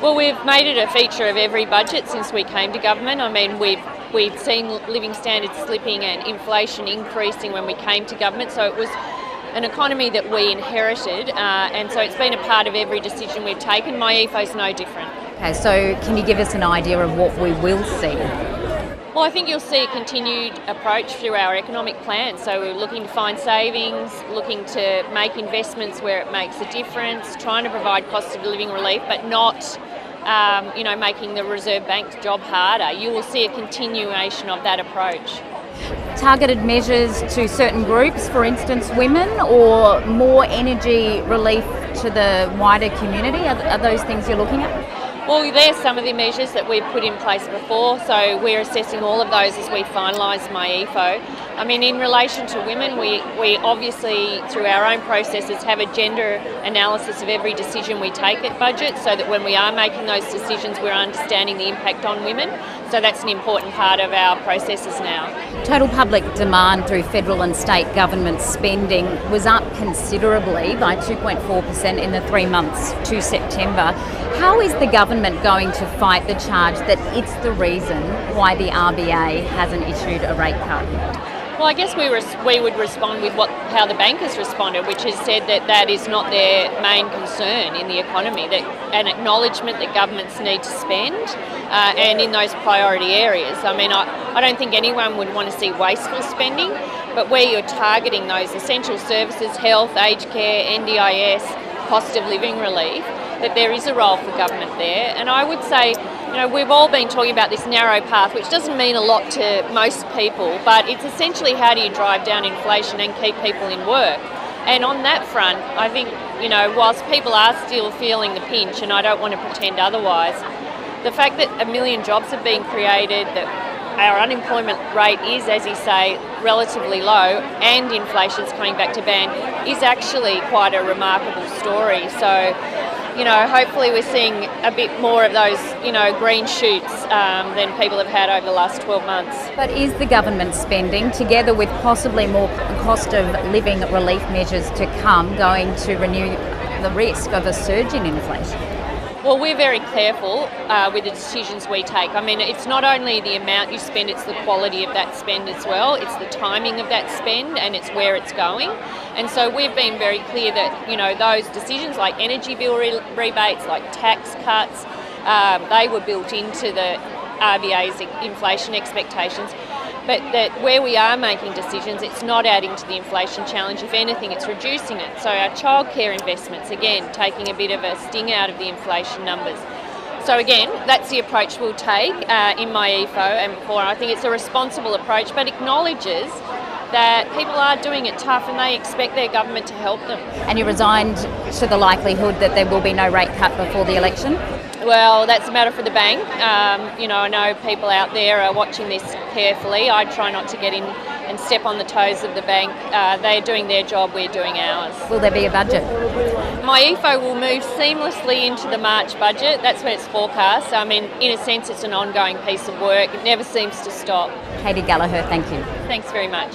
Well, we've made it a feature of every budget since we came to government. I mean, we've seen living standards slipping and inflation increasing when we came to government, so it was an economy that we inherited, and so it's been a part of every decision we've taken. MYEFO is no different. Okay, so can you give us an idea of what we will see? Well, I think you'll see a continued approach through our economic plan. So we're looking to find savings, looking to make investments where it makes a difference, trying to provide cost of living relief, but not making the Reserve Bank's job harder. You will see a continuation of that approach. Targeted measures to certain groups, for instance women, or more energy relief to the wider community? Are those things you're looking at? Well, there's some of the measures that we've put in place before, so we're assessing all of those as we finalise MYEFO. I mean, in relation to women, we obviously, through our own processes, have a gender analysis of every decision we take at budget, so that when we are making those decisions, we're understanding the impact on women. So that's an important part of our processes now. Total public demand through federal and state government spending was up considerably by 2.4% in the 3 months to September. How is the government going to fight the charge that it's the reason why the RBA hasn't issued a rate cut? Well, I guess we would respond with how the bank has responded, which has said that is not their main concern in the economy, that an acknowledgement that governments need to spend and in those priority areas. I mean, I don't think anyone would want to see wasteful spending, but where you're targeting those essential services, health, aged care, NDIS, cost of living relief, that there is a role for government there. And I would say, we've all been talking about this narrow path, which doesn't mean a lot to most people, but it's essentially how do you drive down inflation and keep people in work. And on that front, I think, whilst people are still feeling the pinch, and I don't want to pretend otherwise, the fact that 1 million jobs have been created, that our unemployment rate is, as you say, relatively low, and inflation's coming back to ban, is actually quite a remarkable story. So, hopefully we're seeing a bit more of those, green shoots than people have had over the last 12 months. But is the government spending, together with possibly more cost of living relief measures to come, going to renew the risk of a surge in inflation? Well, we're very careful with the decisions we take. I mean, it's not only the amount you spend, it's the quality of that spend as well. It's the timing of that spend and it's where it's going. And so we've been very clear that, those decisions like energy bill rebates, like tax cuts, they were built into the RBA's inflation expectations. But that where we are making decisions, it's not adding to the inflation challenge. If anything, it's reducing it. So our childcare investments, again, taking a bit of a sting out of the inflation numbers. So again, that's the approach we'll take in MYEFO and before. I think it's a responsible approach, but acknowledges that people are doing it tough and they expect their government to help them. And you're resigned to the likelihood that there will be no rate cut before the election? Well, that's a matter for the bank. I know people out there are watching this carefully. I try not to get in and step on the toes of the bank. They're doing their job, we're doing ours. Will there be a budget? MYEFO will move seamlessly into the March budget. That's when it's forecast. I mean, in a sense, it's an ongoing piece of work. It never seems to stop. Katy Gallagher, thank you. Thanks very much.